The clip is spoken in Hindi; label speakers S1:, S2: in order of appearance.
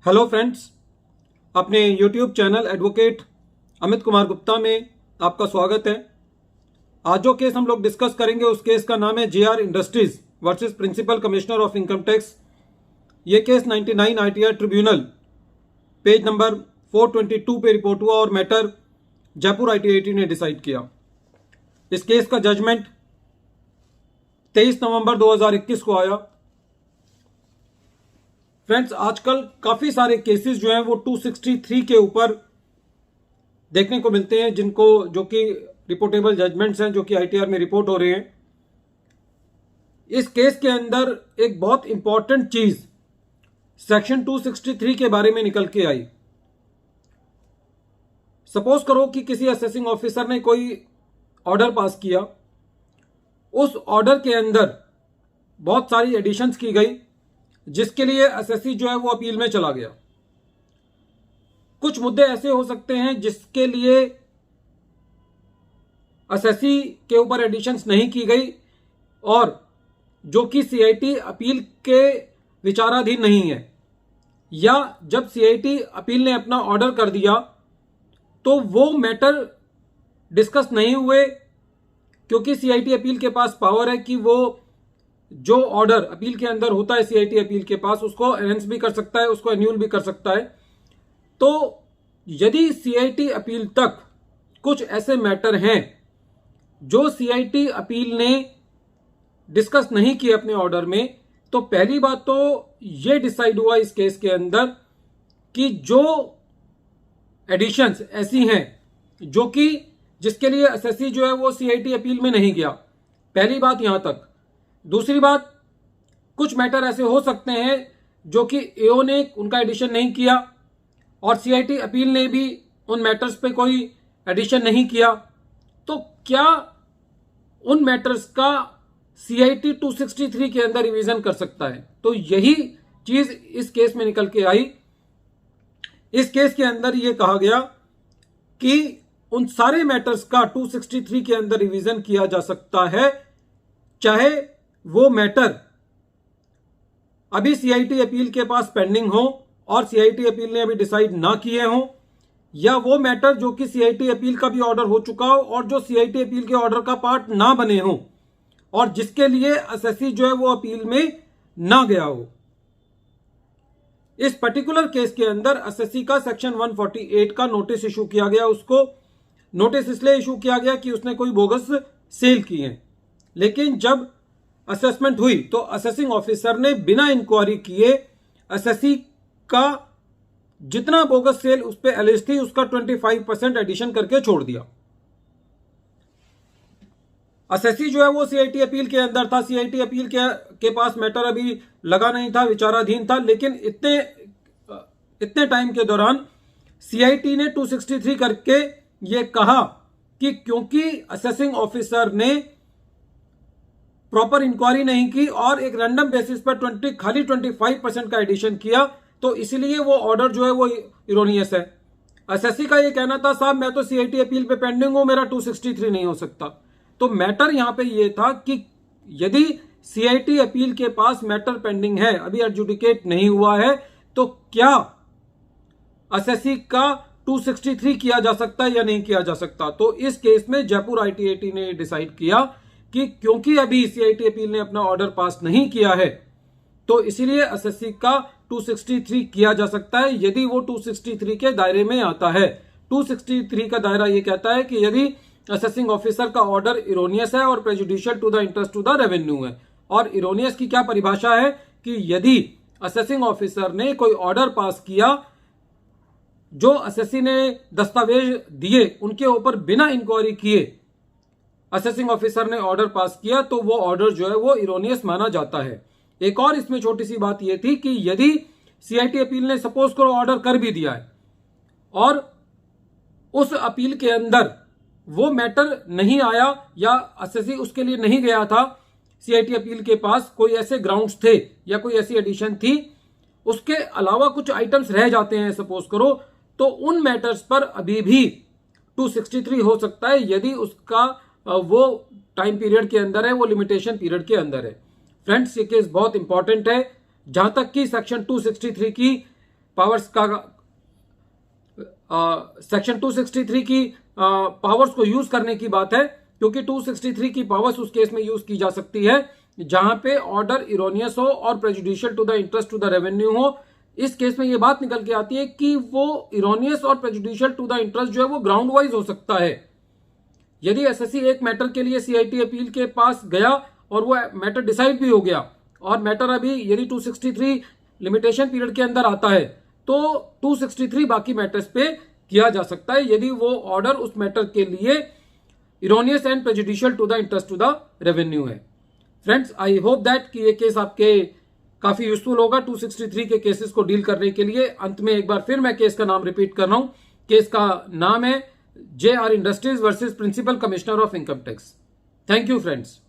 S1: हेलो फ्रेंड्स, अपने YouTube channel advocate Amit Kumar Gupta में आपका स्वागत है। आज जो केस हम लोग डिस्कस करेंगे उस केस का नाम है JR industries versus principal commissioner of income tax. ये case 99 ITR tribunal page number 422 पे रिपोर्ट हुआ और मैटर जयपुर आईटीआईटी ने डिसाइड किया। इस केस का जजमेंट 23 नवंबर 2021 को आया। फ्रेंड्स, आजकल काफी सारे केसेस जो हैं वो 263 के ऊपर देखने को मिलते हैं, जो कि रिपोर्टेबल जजमेंट्स हैं, जो कि आईटीआर में रिपोर्ट हो रहे हैं। इस केस के अंदर एक बहुत इंपॉर्टेंट चीज सेक्शन 263 के बारे में निकल के आई। सपोज करो कि किसी असेसिंग ऑफिसर ने कोई ऑर्डर पास किया, उस ऑर्डर के अंदर बहुत सारी एडिशंस की गई, जिसके लिए एसएससी जो है वो अपील में चला गया। कुछ मुद्दे ऐसे हो सकते हैं जिसके लिए एसएससी के ऊपर एडिशंस नहीं की गई और जो कि सीआईटी अपील के विचाराधीन नहीं है, या जब सीआईटी अपील ने अपना ऑर्डर कर दिया तो वो मैटर डिस्कस नहीं हुए, क्योंकि सीआईटी अपील के पास पावर है कि वो जो ऑर्डर अपील के अंदर होता है सीआईटी अपील के पास, उसको एनहेंस भी कर सकता है, उसको एन्यूल भी कर सकता है। तो यदि सीआईटी अपील तक कुछ ऐसे मैटर हैं जो सीआईटी अपील ने डिस्कस नहीं किए अपने ऑर्डर में, तो पहली बात तो यह डिसाइड हुआ इस केस के अंदर कि जो एडिशंस ऐसी हैं जो कि जिसके लिए एसएससी जो है वो सीआईटी अपील में नहीं गया। पहली बात यहां तक। दूसरी बात, कुछ मैटर ऐसे हो सकते हैं जो कि एओ ने उनका एडिशन नहीं किया और सीआईटी अपील ने भी उन मैटर्स पे कोई एडिशन नहीं किया। तो क्या उन मैटर्स का सीआईटी 263 के अंदर रिवीजन कर सकता है? तो यही चीज इस केस में निकल के आई। इस केस के अंदर यह कहा गया कि उन सारे मैटर्स का 263 के अंदर रिवीजन किया जा सकता है, चाहे वो मैटर अभी सीआईटी अपील के पास पेंडिंग हो और सीआईटी अपील ने अभी डिसाइड ना किए हो, या वो मैटर जो कि सीआईटी अपील का भी ऑर्डर हो चुका हो और जो सीआईटी अपील के ऑर्डर का पार्ट ना बने हो और जिसके लिए एसएससी जो है वो अपील में ना गया हो। इस पर्टिकुलर केस के अंदर एसएससी का सेक्शन 148 का नोटिस इशू किया गया। उसको नोटिस इसलिए इशू किया गया कि उसने कोई बोगस सेल की है, लेकिन जब असेसमेंट हुई तो असेसिंग ऑफिसर ने बिना इंक्वायरी किए एसएससी का जितना बोगस सेल उस पर एलिज थी उसका 25% एडिशन करके छोड़ दिया। एसएससी जो है वो सीआईटी अपील के अंदर था, सीआईटी अपील के पास मैटर अभी लगा नहीं था, विचाराधीन था, लेकिन इतने टाइम के दौरान सीआईटी ने 263 करके ये कहा कि क्योंकि असेसिंग ऑफिसर ने प्रॉपर इंक्वायरी नहीं की और एक रैंडम बेसिस पर खाली 25% का एडिशन किया, तो इसलिए वो ऑर्डर जो है वो इरोनियस है। एसएससी का ये कहना था, साहब मैं तो सीआईटी अपील पे पेंडिंग हूं, मेरा 263 नहीं हो सकता। तो मैटर यहां पे ये था कि यदि सीआईटी अपील के पास मैटर पेंडिंग है, अभी एडजुडिकेट नहीं हुआ है, तो क्या एसएससी का 263 किया जा सकता है या नहीं किया जा सकता। तो इस केस में जयपुर आईटीआईटी ने डिसाइड किया कि क्योंकि अभी सीआईटी अपील ने अपना ऑर्डर पास नहीं किया है, तो इसीलिए एसएससी का 263 किया जा सकता है यदि वो 263 के दायरे में आता है। 263 का दायरा ये कहता है कि यदि असेसिंग ऑफिसर का ऑर्डर इरोनियस है और prejudicial to the interest to the revenue है। और इरोनियस की क्या परिभाषा है कि यदि असेसिंग ऑफिसर ने कोई ऑर्डर पास किया, जो एसएससी ने दस्तावेज दिए उनके ऊपर बिना इंक्वायरी किए असेसिंग ऑफिसर ने ऑर्डर पास किया, तो वो ऑर्डर जो है वो इरोनियस माना जाता है। एक और इसमें छोटी सी बात ये थी कि यदि सीआईटी अपील ने सपोज करो ऑर्डर कर भी दिया है और उस अपील के अंदर वो मैटर नहीं आया या एसएससी उसके लिए नहीं गया था, सीआईटी अपील के पास कोई ऐसे ग्राउंड्स थे या कोई ऐसी एडिशन थी, उसके अलावा कुछ आइटम्स रह जाते हैं सपोज करो, तो उन मैटर्स पर अभी भी 263 हो सकता है यदि उसका वो टाइम पीरियड के अंदर है, वो लिमिटेशन पीरियड के अंदर है। फ्रेंड्स, ये केस बहुत इंपॉर्टेंट है। जहां तक कि सेक्शन 263 की पावर्स का सेक्शन 263 की पावर्स को यूज करने की बात है, क्योंकि 263 की पावर्स उस केस में यूज की जा सकती है जहां पे ऑर्डर इरोनियस हो और prejudicial to the interest to the revenue हो। इस केस में ये बात निकल के आती है कि वो इरोनियस और प्रेजुडिशियल टू द इंटरेस्ट जो है वो ग्राउंड वाइज हो सकता है। यदि एसएससी एक मैटर के लिए सीआईटी अपील के पास गया और वो मैटर डिसाइड भी हो गया और मैटर अभी यदि 263 लिमिटेशन पीरियड के अंदर आता है तो 263 बाकी मैटर्स पे किया जा सकता है यदि वो ऑर्डर उस मैटर के लिए erroneous and prejudicial to the interest to the revenue है। फ्रेंड्स, आई होप दैट कि ये केस आपके काफी यूजफुल होगा 263 के केसेस को डील करने के लिए। अंत में एक बार फिर मैं केस का नाम रिपीट कर रहा हूं। केस का नाम है JR industries versus principal commissioner of income tax. Thank you friends.